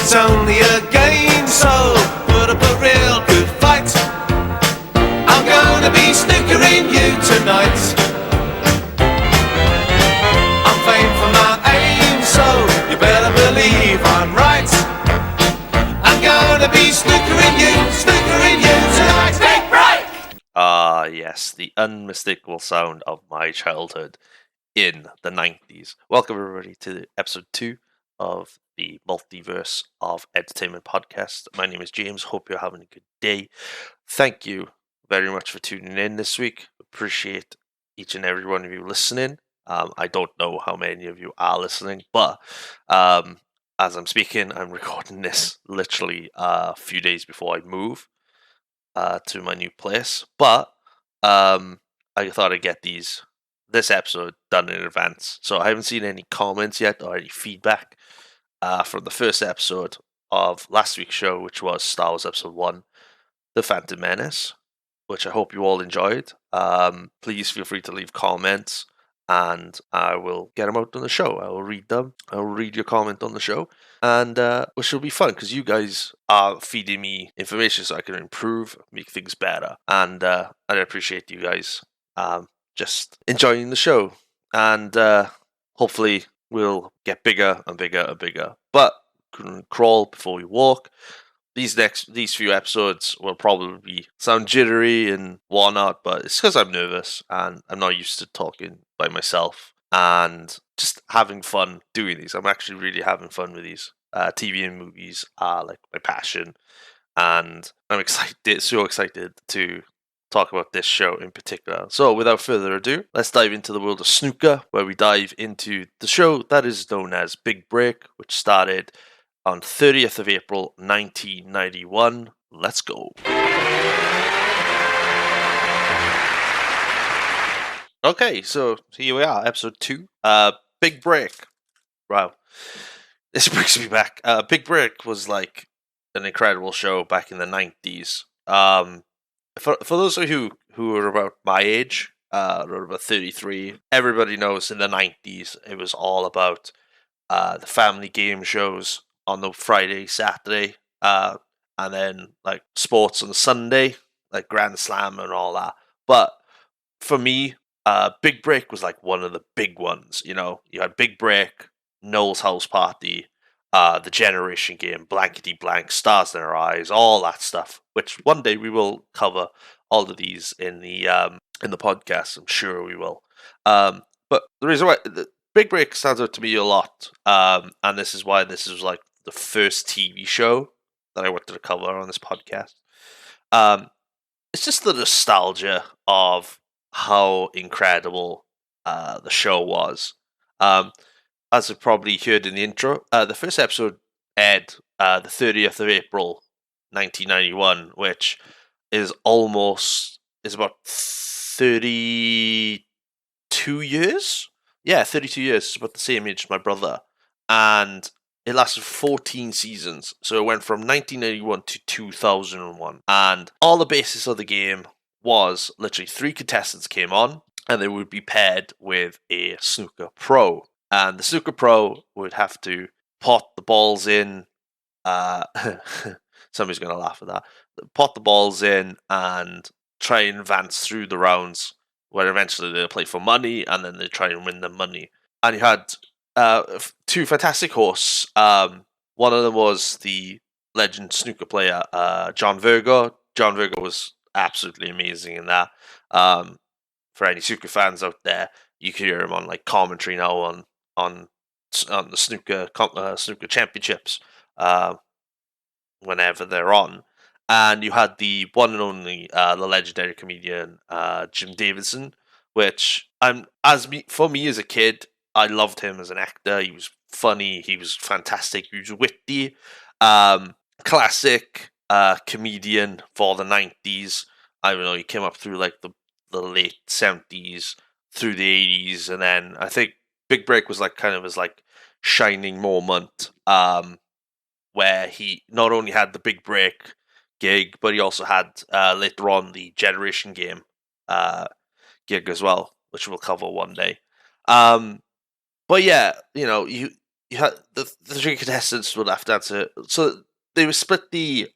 It's only a game, so put up a real good fight. I'm gonna be snookering you tonight. I'm famed for my aim, so you better believe I'm right. I'm gonna be snookering you tonight. Big break! Ah, yes, the unmistakable sound of my childhood in the 90s. Welcome, everybody, to episode 2 of the Multiverse of Entertainment podcast. My name is James. Hope you're having a good day. Thank you very much for tuning in this week. Appreciate each and every one of you listening. I don't know how many of you are listening, but as I'm speaking, I'm recording this literally a few days before I move to my new place. But I thought I'd get this episode done in advance. So I haven't seen any comments yet or any feedback from the first episode of last week's show, which was Star Wars Episode 1, The Phantom Menace, which I hope you all enjoyed. Please feel free to leave comments and I will get them out on the show. I will read them. I will read your comment on the show. And which will be fun because you guys are feeding me information so I can improve, make things better. And I appreciate you guys just enjoying the show. And hopefully we'll get bigger and bigger and bigger. But couldn't crawl before we walk. These few episodes will probably sound jittery and whatnot, but it's because I'm nervous and I'm not used to talking by myself and just having fun doing these. I'm actually really having fun with these. TV and movies are like my passion, and I'm so excited to talk about this show in particular. So without further ado, let's dive into the world of snooker, where we dive into the show that is known as Big Break, which started on 30th of April 1991. Let's go. Okay, so here we are, episode 2. Big Break. Wow. This brings me back. Big Break was like an incredible show back in the 90s. For those of you who are about my age, or about 33, everybody knows in the 90s it was all about the family game shows on the Friday, Saturday, and then like sports on the Sunday, like Grand Slam and all that. But for me, Big Break was like one of the big ones. You know, you had Big Break, Noel's House Party, the Generation Game, Blankety Blank, Stars in Our Eyes, all that stuff. Which one day we will cover all of these in the podcast. I'm sure we will. But the reason why Big Break stands out to me a lot, and this is why this is like the first TV show that I wanted to cover on this podcast. It's just the nostalgia of how incredible the show was. As you probably heard in the intro, the first episode aired the 30th of April, 1991, which is about 32 years. Yeah, 32 years. It's about the same age as my brother. And it lasted 14 seasons. So it went from 1991 to 2001. And all the basis of the game was literally 3 contestants came on and they would be paired with a snooker pro. And the snooker pro would have to pot the balls in. Somebody's going to laugh at that. Pot the balls in and try and advance through the rounds, where eventually they'll play for money and then they try and win the money. And you had 2 fantastic hosts. One of them was the legend snooker player, John Virgo. John Virgo was absolutely amazing in that. For any snooker fans out there, you can hear him on like commentary now on the snooker championships whenever they're on. And you had the one and only the legendary comedian Jim Davidson, which for me as a kid, I loved him as an actor. He was funny, he was fantastic, he was witty, classic comedian for the 90s. I don't know, he came up through like the late 70s through the 80s, and then I think Big Break was like kind of his like shining moment, where he not only had the Big Break gig, but he also had later on the Generation Game gig as well, which we'll cover one day. But yeah, you know, you had the three contestants would have to answer. So they would split the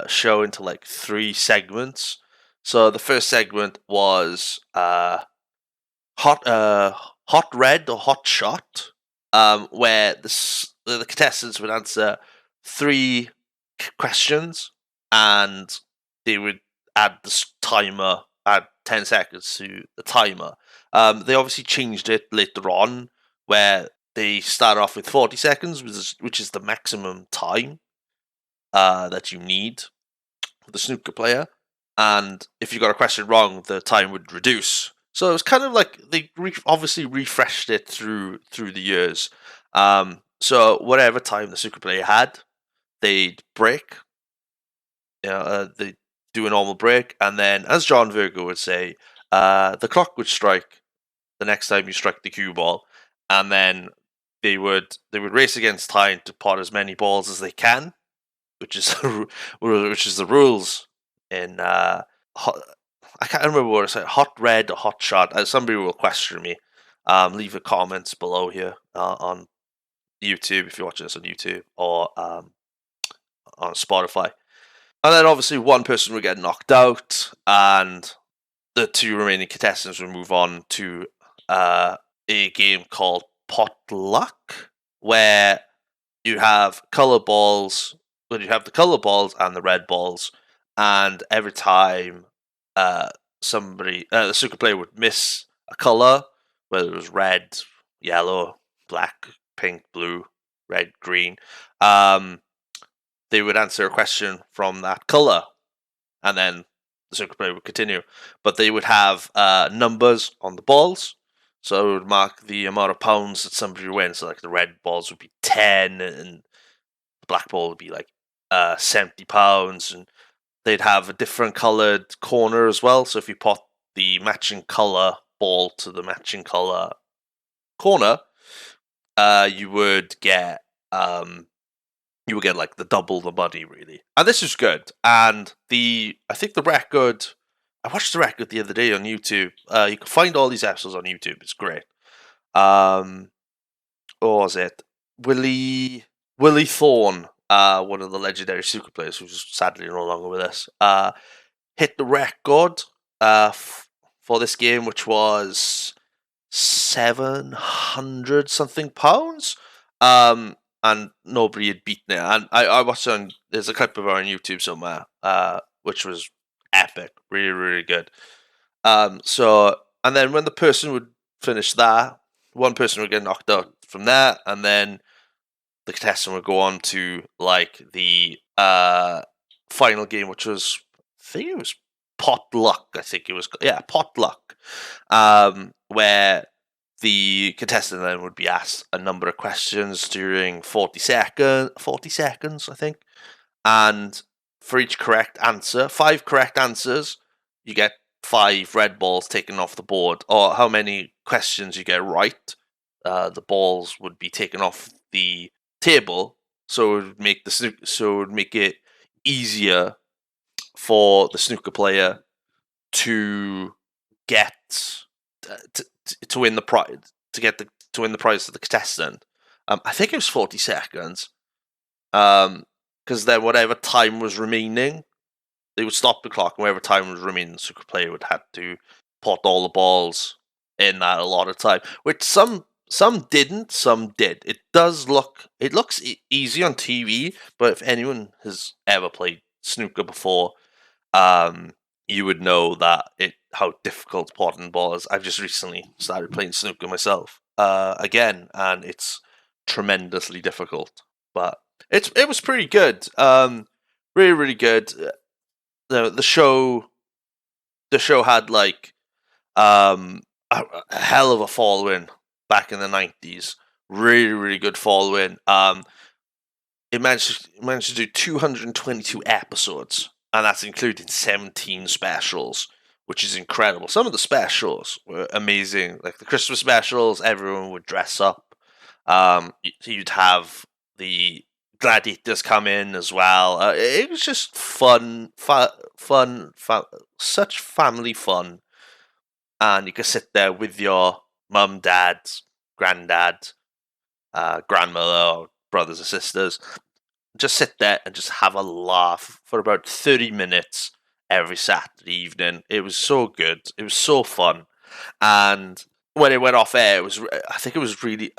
show into like three segments. So the first segment was hot hot red or hot shot, where the contestants would answer three questions, and they would add timer, add 10 seconds to the timer. They obviously changed it later on, where they start off with 40 seconds, which is the maximum time that you need for the snooker player. And if you got a question wrong, the time would reduce. So it was kind of like they obviously refreshed it through the years. So whatever time the snooker player had, they'd break. They do a normal break, and then, as John Virgo would say, the clock would strike the next time you strike the cue ball, and then they would race against time to pot as many balls as they can, which is which is the rules in hot, I can't remember what it said, hot red or hot shot. Somebody will question me. Leave a comments below here on YouTube if you're watching this on YouTube, or on Spotify. And then obviously one person would get knocked out, and the two remaining contestants would move on to a game called Potluck, where you have color balls. When you have the color balls and the red balls, and every time the snooker player would miss a color, whether it was red, yellow, black, pink, blue, red, green, they would answer a question from that color, and then the snooker player would continue. But they would have numbers on the balls, so it would mark the amount of pounds that somebody would win. So like the red balls would be 10, and the black ball would be like £70, and they'd have a different coloured corner as well. So if you pot the matching colour ball to the matching colour corner, you would get like the double the money, really. And this is good. And I think the record, I watched the record the other day on YouTube. You can find all these episodes on YouTube. It's great. What was it? Willie Thorne, one of the legendary snooker players, who's sadly no longer with us, hit the record for this game, which was 700 something pounds. And nobody had beaten it. And I watched on. There's a clip of it on YouTube somewhere, which was epic, really, really good. So, and then when the person would finish that, one person would get knocked out from that, and then the contestant would go on to like the final game, which was, I think it was Potluck. I think it was, yeah, Potluck, where the contestant then would be asked a number of questions during 40 seconds, I think, and for each correct answer, 5 correct answers, you get 5 red balls taken off the board, or how many questions you get right, the balls would be taken off the table, so it would make it easier for the snooker player to get to win the prize, to win the prize to the contestant. I think it was 40 seconds. Because then whatever time was remaining, they would stop the clock, and whatever time was remaining, the snooker player would have to pot all the balls in that allotted time. Which some didn't, some did. It looks easy on TV, but if anyone has ever played snooker before, you would know that how difficult potting ball is. I've just recently started playing snooker myself again, and it's tremendously difficult. But it was pretty good. Really, really good. The show had like a hell of a following back in the 90s. Really, really good following. It managed to do 222 episodes, and that's including 17 specials, which is incredible. Some of the specials were amazing, like the Christmas specials. Everyone would dress up. You'd have the gladiators come in as well. It was just fun, such family fun, and you could sit there with your mum, dad, granddad, grandmother or brothers or sisters. Just sit there and just have a laugh for about 30 minutes every Saturday evening. It was so good. It was so fun. And when it went off air, I think it was really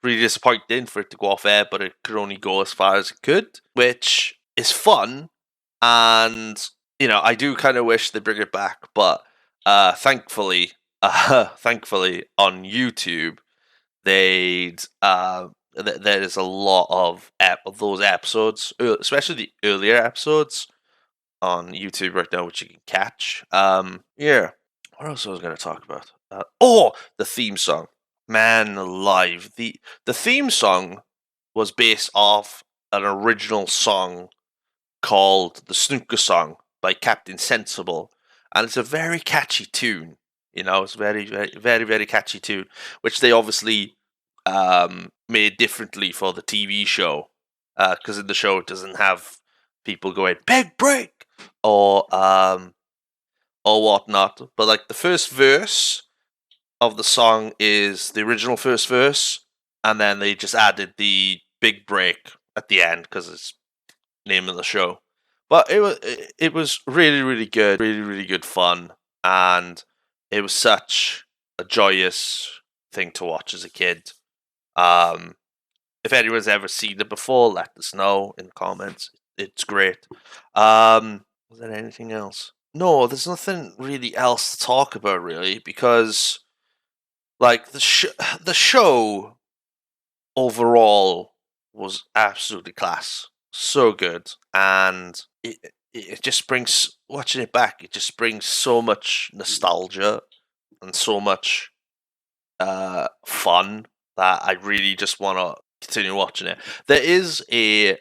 disappointing for it to go off air, but it could only go as far as it could, which is fun. And, I do kind of wish they bring it back, but thankfully on YouTube, there's a lot of those episodes, especially the earlier episodes on YouTube right now, which you can catch. Yeah. What else was I going to talk about? The theme song. Man alive. The theme song was based off an original song called The Snooker Song by Captain Sensible. And it's a very catchy tune. It's a very, very, very, very catchy tune, which they obviously made differently for the TV show. Because in the show, it doesn't have people going, big break! Or whatnot. But like the first verse of the song is the original first verse, and then they just added the big break at the end because it's the name of the show. But it was really, really good, really, really good fun, and it was such a joyous thing to watch as a kid. If anyone's ever seen it before, let us know in the comments. It's great. Was there anything else? No, there's nothing really else to talk about, really, because like the show overall was absolutely class, so good, and it just brings, watching it back, it just brings so much nostalgia and so much fun that I really just want to continue watching it. There is a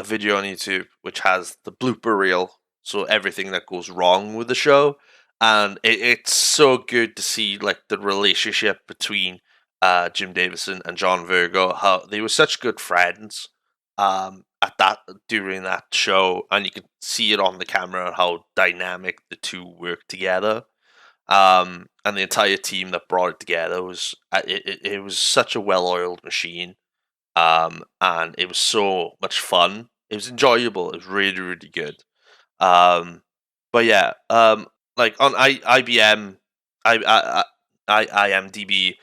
video on YouTube which has the blooper reel, so everything that goes wrong with the show, and it's so good to see like the relationship between Jim Davison and John Virgo, how they were such good friends during that show, and you can see it on the camera how dynamic the two work together. And the entire team that brought it together was it was such a well-oiled machine, and it was so much fun. It was enjoyable. It was really, really good. But yeah, like on IBM, IMDb,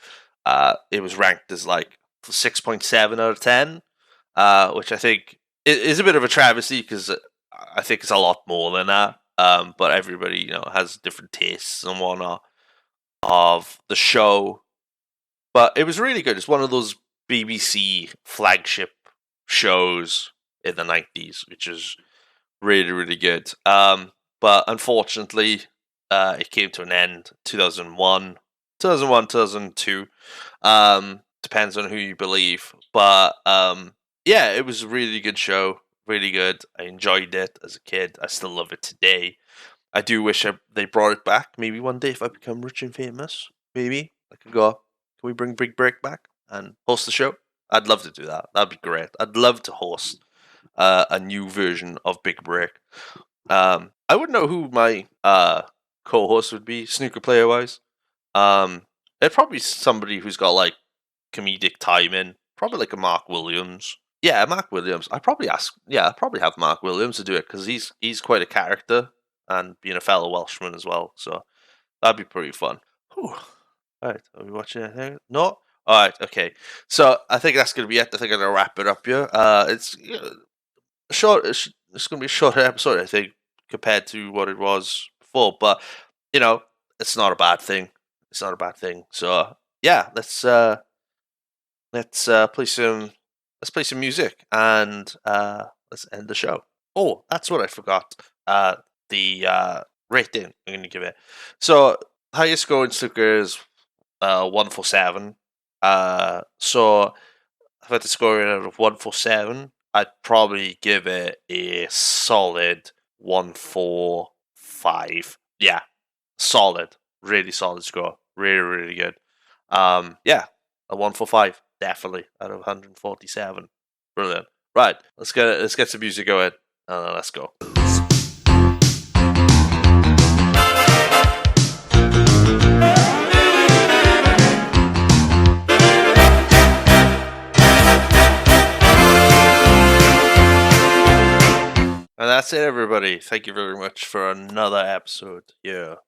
it was ranked as like 6.7 out of 10, which I think is a bit of a travesty because I think it's a lot more than that. But everybody, has different tastes and whatnot of the show. But it was really good. It's one of those BBC flagship shows in the 90s, which is really, really good. But unfortunately, it came to an end 2001, 2002. Depends on who you believe. But yeah, it was a really good show. Really good. I enjoyed it as a kid. I still love it today. I do wish they brought it back. Maybe one day if I become rich and famous, maybe I could go, can we bring Big Break back and host the show? I'd love to do that. That'd be great. I'd love to host a new version of Big Break. I wouldn't know who my co-host would be, snooker player wise. It'd probably be somebody who's got like comedic timing, probably like a Mark Williams. Yeah, Mark Williams. I'd probably have Mark Williams to do it because he's quite a character, and being a fellow Welshman as well. So that'd be pretty fun. Whew. All right, are we watching anything? No. All right, okay. So I think that's gonna be it. I think I'm gonna wrap it up here. It's short. It's gonna be a shorter episode, I think, compared to what it was before. But it's not a bad thing. It's not a bad thing. So yeah, let's play some. Let's play some music and let's end the show. Oh, that's what I forgot. The rating I'm going to give it. So, highest score in snooker is 147. So, if I had to score it out of 147, I'd probably give it a solid 145. Yeah, solid. Really solid score. Really, really good. Yeah, a 145. Definitely out of 147. Brilliant. Right, let's get some music going. Let's go. that's it, everybody. Thank you very much for another episode here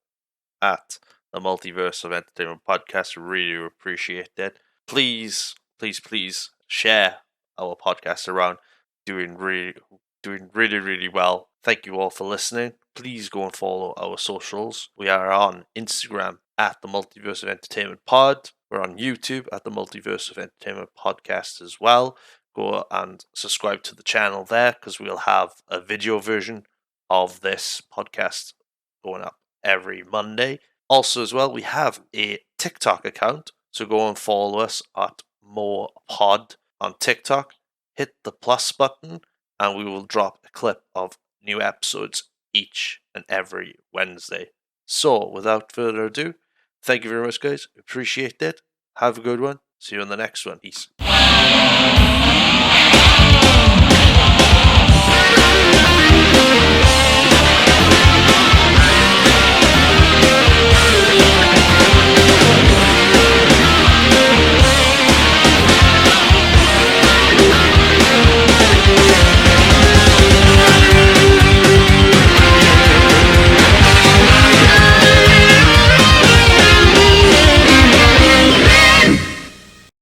at the Multiverse of Entertainment podcast. Really appreciate it. Please, please, please share our podcast around. Doing really well. Thank you all for listening. Please go and follow our socials. We are on Instagram at the Multiverse of Entertainment Pod. We're on YouTube at the Multiverse of Entertainment Podcast as well. Go and subscribe to the channel there because we'll have a video version of this podcast going up every Monday. Also, as well, we have a TikTok account, so go and follow us at More Pod on TikTok. Hit the plus button, and we will drop a clip of new episodes each and every Wednesday. So, without further ado, thank you very much, guys. Appreciate it. Have a good one. See you on the next one. Peace.